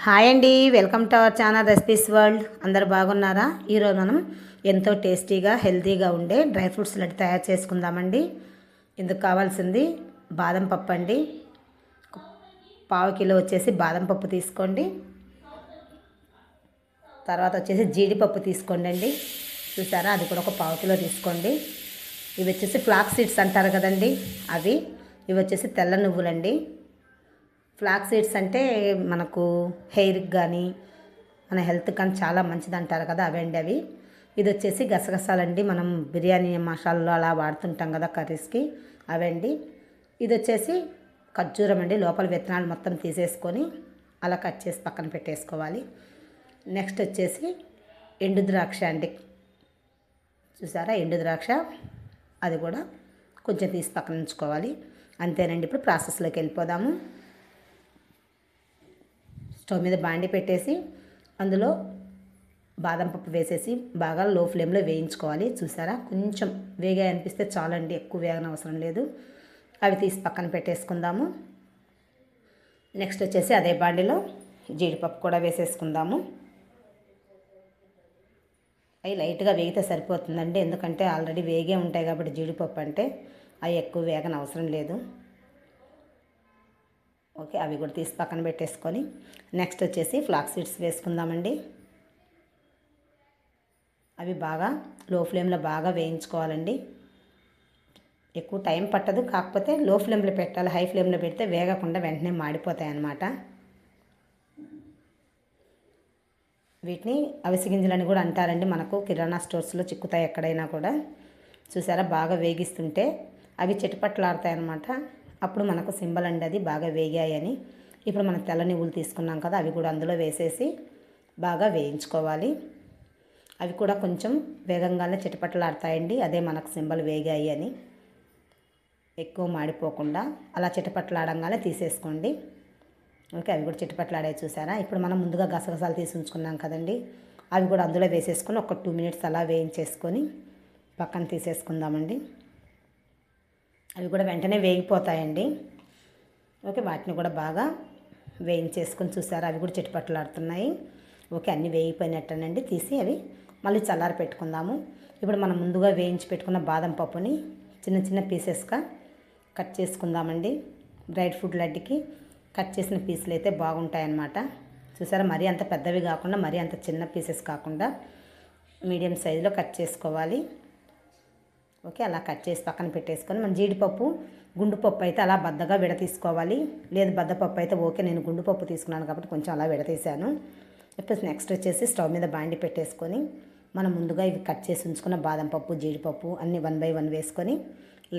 Hi అండి, welcome to our channel recipes world. అందరు బాగున్నారా? ఈరోజు మనం ఎంతో టేస్టీగా హెల్తీగా ఉండే డ్రై ఫ్రూట్స్ లడ్డు తయారు చేసుకుందామండి. ఇందుకు కావాల్సింది బాదం పప్పు అండి. పావు కిలో వచ్చేసి బాదం పప్పు తీసుకోండి. తర్వాత వచ్చేసి జీడిపప్పు తీసుకోండి అండి. చూసారా, అది కూడా ఒక పావు కిలో తీసుకోండి. ఇవి వచ్చేసి ఫ్లాక్స్ సీడ్స్ అంటారు కదండి, అవి. ఇవి వచ్చేసి తెల్ల నువ్వులండి. ఫ్లాక్స్ సీడ్స్ అంటే మనకు హెయిర్కి కానీ మన హెల్త్ కానీ చాలా మంచిది అంటారు కదా, అవండి అవి. ఇది వచ్చేసి గసగసాలండి, మనం బిర్యానీ మసాలాలో అలా వాడుతుంటాం కదా కర్రీస్కి, అవండి. ఇది వచ్చేసి ఖర్జూరం అండి, లోపల విత్తనాలు మొత్తం తీసేసుకొని అలా కట్ చేసి పక్కన పెట్టేసుకోవాలి. నెక్స్ట్ వచ్చేసి ఎండు ద్రాక్ష అండి. చూసారా, ఎండు ద్రాక్ష, అది కూడా కొంచెం తీసి పక్కన ఉంచుకోవాలి. అంతేనండి. ఇప్పుడు ప్రాసెస్లోకి వెళ్ళిపోదాము. స్టవ్ మీద బాండి పెట్టేసి అందులో బాదం పప్పు వేసేసి బాగా లో ఫ్లేమ్లో వేయించుకోవాలి. చూసారా, కొంచెం వేగా అనిపిస్తే చాలండి, ఎక్కువ వేగన అవసరం లేదు. అవి తీసి పక్కన పెట్టేసుకుందాము. నెక్స్ట్ వచ్చేసి అదే బాండిలో జీడిపప్పు కూడా వేసేసుకుందాము. అవి లైట్గా వేగితే సరిపోతుందండి, ఎందుకంటే ఆల్రెడీ వేగే ఉంటాయి కాబట్టి జీడిపప్పు అంటే అవి ఎక్కువ వేగన అవసరం లేదు. ఓకే, అవి కూడా తీసి పక్కన పెట్టేసుకొని నెక్స్ట్ వచ్చేసి ఫ్లాక్స్ సీడ్స్ వేసుకుందామండి. అవి బాగా లో ఫ్లేమ్లో బాగా వేయించుకోవాలండి. ఎక్కువ టైం పట్టదు, కాకపోతే లో ఫ్లేమ్లో పెట్టాలి. హై ఫ్లేమ్లో పెడితే వేగకుండా వెంటనే మాడిపోతాయి అన్నమాట. వీటిని అవిసె గింజలని కూడా అంటారండి, మనకు కిరాణా స్టోర్స్లో చిక్కుతాయి ఎక్కడైనా కూడా. చూసారా, బాగా వేగిస్తుంటే అవి చిటపట్లాడతాయి అన్నమాట. అప్పుడు మనకు సింబల్ అండి, అది బాగా వేగాయని. ఇప్పుడు మనం తెల్ల నువ్వులు తీసుకున్నాం కదా, అవి కూడా అందులో వేసేసి బాగా వేయించుకోవాలి. అవి కూడా కొంచెం వేగంగానే చిటపట్లాడతాయండి, అదే మనకు సింబల్ వేగాయి అని. ఎక్కువ మాడిపోకుండా అలా చిటపట్లాడంగానే తీసేసుకోండి. ఓకే, అవి కూడా చిటపట్లాడాయి. చూసారా, ఇప్పుడు మనం ముందుగా గసగసాలు తీసి ఉంచుకున్నాం కదండి, అవి కూడా అందులో వేసేసుకొని ఒక 2 మినిట్స్ అలా వేయించేసుకొని పక్కన తీసేసుకుందామండి. అవి కూడా వెంటనే వేగిపోతాయండి. ఓకే, వాటిని కూడా బాగా వేయించేసుకొని చూసారా, అవి కూడా చిటపట్లాడుతున్నాయి. ఓకే, అన్నీ వేగిపోయినట్టేనండి. తీసి అవి మళ్ళీ చల్లారి పెట్టుకుందాము. ఇప్పుడు మనం ముందుగా వేయించి పెట్టుకున్న బాదం పప్పుని చిన్న చిన్న పీసెస్గా కట్ చేసుకుందామండి. డ్రై ఫ్రూట్ లడ్డుకి కట్ చేసిన పీసులు అయితే బాగుంటాయన్నమాట. చూసారా, మరీ అంత పెద్దవి కాకుండా మరీ అంత చిన్న పీసెస్ కాకుండా మీడియం సైజులో కట్ చేసుకోవాలి. ఓకే, అలా కట్ చేసి పక్కన పెట్టేసుకొని మన జీడిపప్పు గుండు పప్పు అయితే అలా బద్దగా విడతీసుకోవాలి. లేదు బద్దపప్పు అయితే ఓకే, నేను గుండు పప్పు తీసుకున్నాను కాబట్టి కొంచెం అలా విడతీసాను. ఇప్పుడు నెక్స్ట్ వచ్చేసి స్టవ్ మీద బాండి పెట్టేసుకొని మనం ముందుగా ఇవి కట్ చేసి ఉంచుకున్న బాదం పప్పు జీడిపప్పు అన్నీ 1 బై 1 వేసుకొని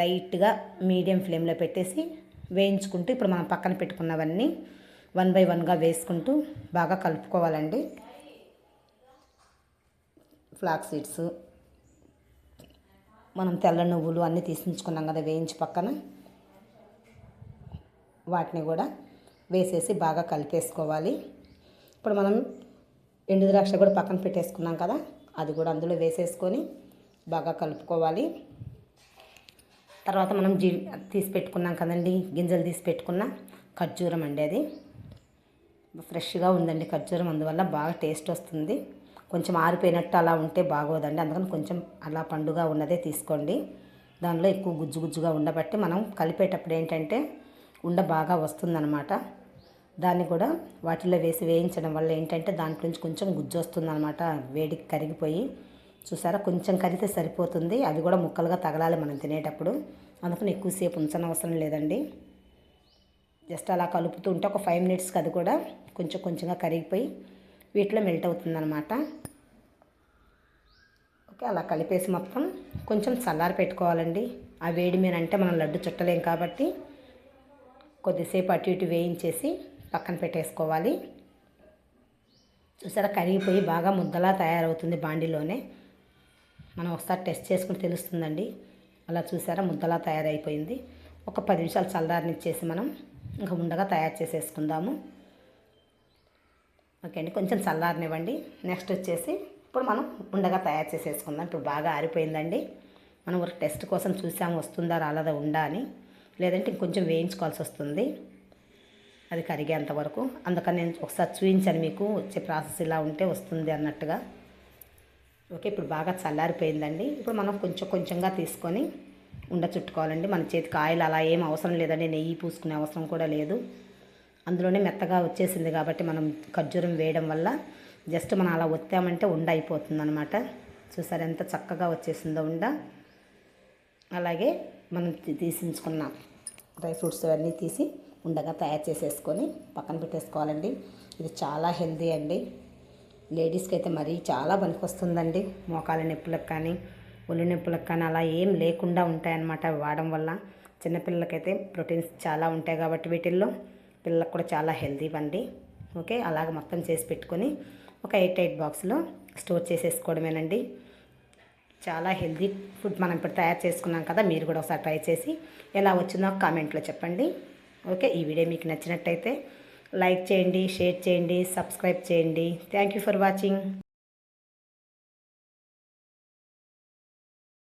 లైట్గా మీడియం ఫ్లేమ్లో పెట్టేసి వేయించుకుంటూ ఇప్పుడు మనం పక్కన పెట్టుకున్నవన్నీ 1 బై 1గా వేసుకుంటూ బాగా కలుపుకోవాలండి. ఫ్లాక్స్ సీడ్స్, మనం తెల్ల నువ్వులు అన్నీ తీసుకుంచుకున్నాం కదా వేయించి పక్కన, వాటిని కూడా వేసేసి బాగా కలిపేసుకోవాలి. ఇప్పుడు మనం ఎండు ద్రాక్ష కూడా పక్కన పెట్టేసుకున్నాం కదా, అది కూడా అందులో వేసేసుకొని బాగా కలుపుకోవాలి. తర్వాత మనం తీసి పెట్టుకున్నాం కదండి, గింజలు తీసి పెట్టుకున్న ఖర్జూరం అండి, అది ఫ్రెష్గా ఉందండి ఖర్జూరం, అందువల్ల బాగా టేస్ట్ వస్తుంది. కొంచెం ఆరిపోయినట్టు అలా ఉంటే బాగోదండి, అందుకని కొంచెం అలా పండుగ ఉన్నదే తీసుకోండి. దానిలో ఎక్కువ గుజ్జు గుజ్జుగా ఉండబట్టి మనం కలిపేటప్పుడు ఏంటంటే ఉండ బాగా వస్తుందన్నమాట. దాన్ని కూడా వాటిల్లో వేసి వేయించడం వల్ల ఏంటంటే దాంట్లో నుంచి కొంచెం గుజ్జు వస్తుందన్నమాట, వేడికి కరిగిపోయి. చూసారా, కొంచెం కరిగితే సరిపోతుంది. అవి కూడా ముక్కలుగా తగలాలి మనం తినేటప్పుడు, అందుకని ఎక్కువసేపు ఉంచనవసరం లేదండి. జస్ట్ అలా కలుపుతూ ఉంటే ఒక 5 మినిట్స్కి అది కూడా కొంచెం కొంచెంగా కరిగిపోయి వీటిలో మెల్ట్ అవుతుందన్నమాట. ఓకే, అలా కలిపేసి మొత్తం కొంచెం చల్లారి పెట్టుకోవాలండి. ఆ వేడి మీద అంటే మనం లడ్డు చుట్టలేం కాబట్టి కొద్దిసేపు అటు ఇటు వేయించేసి పక్కన పెట్టేసుకోవాలి. చూసారా, కరిగిపోయి బాగా ముద్దలా తయారవుతుంది బాండిలోనే. మనం ఒకసారి టెస్ట్ చేసుకుని తెలుస్తుందండి. అలా చూసారా, ముద్దలా తయారైపోయింది. ఒక 10 నిమిషాలు చల్లారనిచ్చేసి మనం ఇంకా ఉండగా తయారు చేసేసుకుందాము. ఓకే అండి, కొంచెం చల్లారనివ్వండి. నెక్స్ట్ వచ్చేసి ఇప్పుడు మనం ఉండగా తయారు చేసేసుకుందాం. ఇప్పుడు బాగా ఆరిపోయిందండి. మనం ఒక టెస్ట్ కోసం చూసాము వస్తుందా రాలేదా ఉండా అని, లేదంటే ఇంకొంచెం వేయించుకోవాల్సి వస్తుంది. అది కరిగేంత వరకు. అందుకని నేను ఒకసారి చూపించాను మీకు, వచ్చే ప్రాసెస్ ఇలా ఉంటే వస్తుంది అన్నట్టుగా. ఓకే, ఇప్పుడు బాగా చల్లారిపోయిందండి. ఇప్పుడు మనం కొంచెం కొంచెంగా తీసుకొని చుట్టుకోవాలండి. మన చేతికి ఆయిల్ అలా ఏం అవసరం లేదండి, నెయ్యి పూసుకునే అవసరం కూడా లేదు. అందులోనే మెత్తగా వచ్చేసింది కాబట్టి మనం ఖర్జూరం వేయడం వల్ల జస్ట్ మనం అలా ఒత్తామంటే ఉండ అయిపోతుంది అనమాట. చూసారు ఎంత చక్కగా వచ్చేసిందో ఉండ. అలాగే మనం తీసించుకున్న డ్రై ఫ్రూట్స్ అవన్నీ తీసి ఉండగా తయారు చేసేసుకొని పక్కన పెట్టేసుకోవాలండి. ఇది చాలా హెల్దీ అండి. లేడీస్కి అయితే మరీ చాలా పనికొస్తుందండి. మోకాల నొప్పులకు కానీ ఒళ్ళు నొప్పులకు కానీ అలా ఏం లేకుండా ఉంటాయన్నమాట అవి వాడడం వల్ల. చిన్నపిల్లలకైతే ప్రోటీన్స్ చాలా ఉంటాయి కాబట్టి వీటిల్లో పిల్లలకు కూడా చాలా హెల్దీ అండి. ఓకే, అలాగ మొత్తం చేసి పెట్టుకొని ఒక 8 బాక్స్లో స్టోర్ చేసేసుకోవడమేనండి. చాలా హెల్దీ ఫుడ్ మనం ఇప్పుడు తయారు చేసుకున్నాం కదా, మీరు కూడా ఒకసారి ట్రై చేసి ఎలా వచ్చిందో కామెంట్లో చెప్పండి. ఓకే, ఈ వీడియో మీకు నచ్చినట్టయితే లైక్ చేయండి, షేర్ చేయండి, సబ్స్క్రైబ్ చేయండి. Thank you for watching.